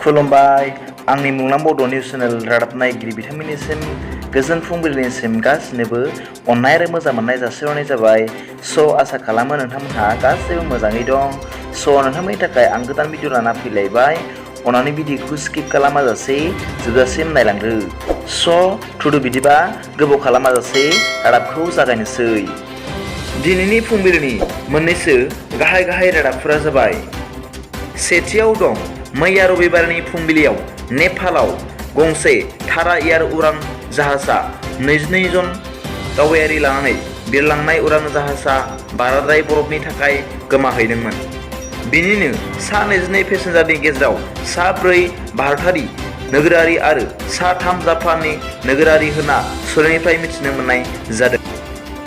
खुलुमबाय आंनि मुंलां बड' निउस चेनेल रादाब नायगिरि बिथांमोननिसिम गोजोन फुंबिलिनिसिम गासिनोबो अननाय आरो मोजां मोननाय जासिहरनाय जाबाय। आसा खालामो नोंथांमोनहा गासैबो मोजाङै दं। नोंथांमोननि थाखाय आं गोदान भिडिअ लाना फैलायबाय। अन्नानै भिडिअखौ स्किप खालामाजासे जोबजासिम नायलांदो। थुदो बिदिबा गोबाव खालामाजासे रादाबखौ जागायनोसै। दिनैनि फुंबिलिनि मोननैसो गाहाय रादाबफोरा जाबाय। सेथियाव दं मैया रबिबारनि फुंबिलियाव नेपालाव गंसे थारा एयार उरां जाहाजा 22 जन दावबायारि लानानै बिरलांनाय उरां जाहाजा बाराद्राय बरफनि थाखाय गोमाहैदोंमोन। बिनिनो सा 22 पेसेन्जारनि गेजेराव सा 4 भारतारि नोगोरारि आरो सा 3 जापाननि नोगोरारि होनना सोलोनिफ्राय मिथिनो मोननाय जादों।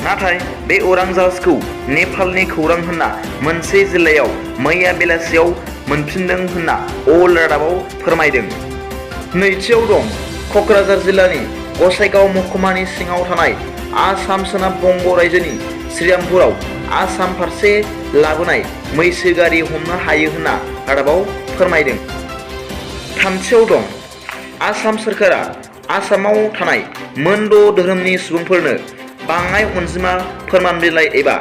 नाथाय बे उरां जाहाजखौ नेपालनि खौरां होनना मोनसे जिल्लायाव मैया बेलासियाव मोनफिनदों होनना अल रादाबाव फोरमायदों। नैथियाव दं क'क्राझार जिल्लानि गसाइगाव महकुमानि सिङाव थानाय आसाम सोनाब बंग रायजोनि श्रीरामपुराव आसाम फारसे लाबोनाय मैसो गारि हमनो हायो होनना रादाबाव फोरमायदों। थामथियाव दं आसाम सोरखारा आसामाव थानाय मोन 6 धोरोमनि सुबुंफोरनो बाङाइ अनजिमा फोरमान बिलाइ एबा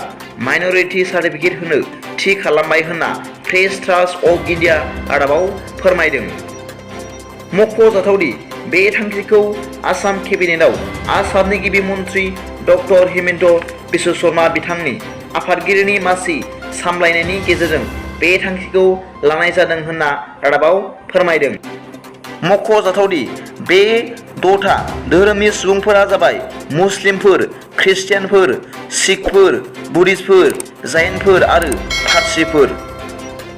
माइन'रिटि सार्टिफिकेट होनो थि खालामबाय होनना प्रेस ट्रास्ट अफ इन्डिया रादाबाव फोरमायदों। मख'जाथावदि बे थांखिखौ आसाम केबिनेटआव आसामनि गिबि मन्त्रि डक्टर हिमन्त बिश्व शर्मा बिथांनि आफादगिरिनि मासि सामलायनायनि गेजेरजों बे थांखिखौ लानाय जादों होनना रादाबाव फोरमायदों। मख'जाथावदि बे 6था धोरोमनि सुबुंफोरा जाबाय मुस्लिमफोर, ख्रिस्टियानफोर, सिखफोर, बुद्धिस्टफोर, जैनफोर आरो पारसिफोर।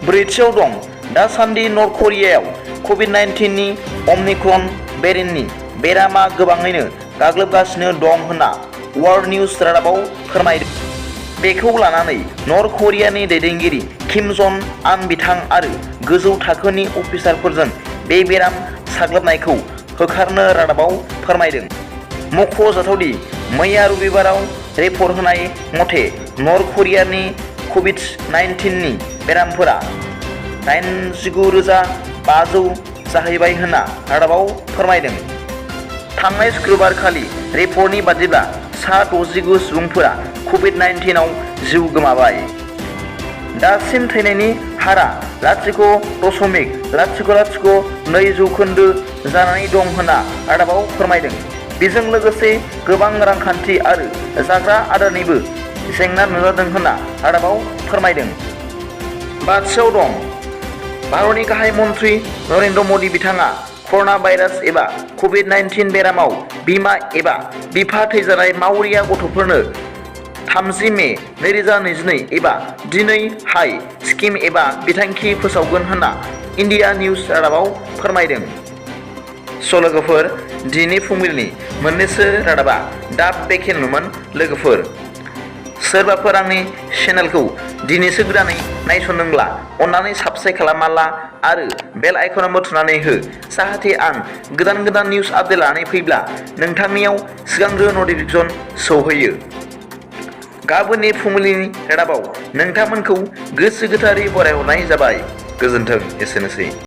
ब्रैथियाव दं दासान्दि नर्थ करियायाव कभिड-19 नि अमिक्रन भेरिएन्टनि बेरामा गोबाङैनो गाग्लोबगासिनो दं होनना वर्ल्ड निउज रादाबाव फोरमायदों। बेखौ लानानै नर्थ करियानि दैदेनगिरि किम जं आन बिथां आरो गोजौ थाखोनि अफिसारफोरजों बे बेराम साग्लोबनायखौ होखारनो रादाबाव फोरमायदों। मख'जाथावदि मैया रबिबाराव रिपर्ट होनाय मथे नर्थ करियानि कभिड-19 नि बेरामफोरा 89,500 जाहैबाय होनना रादाबाव फोरमायदों। थांनाय शुक्रबार खालि रिपर्टनि बादिब्ला सा 69 सुबुंफोरा कभिड-19 आव जिउ गोमाबाय। दासिम थैनायनि हारा 0.002% जानानै दं होनना रादाबाव फोरमायदों। बेजों लोगोसे गोबां रांखान्थि आरो जाग्रा आदारनिबो जेंना नुजादों होनना रादाबाव फोरमायदों। बाथियाव दं भारतनि गाहाय मन्त्रि नरेन्द्र मदि बिथाङा कर'ना भाइरास एबा कभिड-19 बेरामाव बिमा एबा बिफा थैजानाय मावरिया गथ'फोरनो 30 मे 2022 एबा दिनैहाय स्किम एबा बिथांखि फोसावगोन होनना इन्डिया निउज रादाबाव फोरमायदों। लोगोफोर, दिनै फुंबिलिनि मोननैसो रादाबा दा बेखिनिल'मोन। लोगोफोर, सोरबाफोर आंनि चेनेलखौ दिनैसो गोदानै नायसनदोंब्ला अन्नानै साबस्क्राइब खालामना ला आरो बेल आइकनावबो थुनानै हो, जाहाथे आं गोदान निउस आपडेट लानानै फैब्ला नोंथांनियाव सिगांग्रो नटिफिकेसन सौहैयो। गाबोननि फुंबिलिनि रादाबाव नोंथांमोनखौ गोसो गोथारै बरायहरनाय जाबाय। गोजोन्थों। एसेनोसै।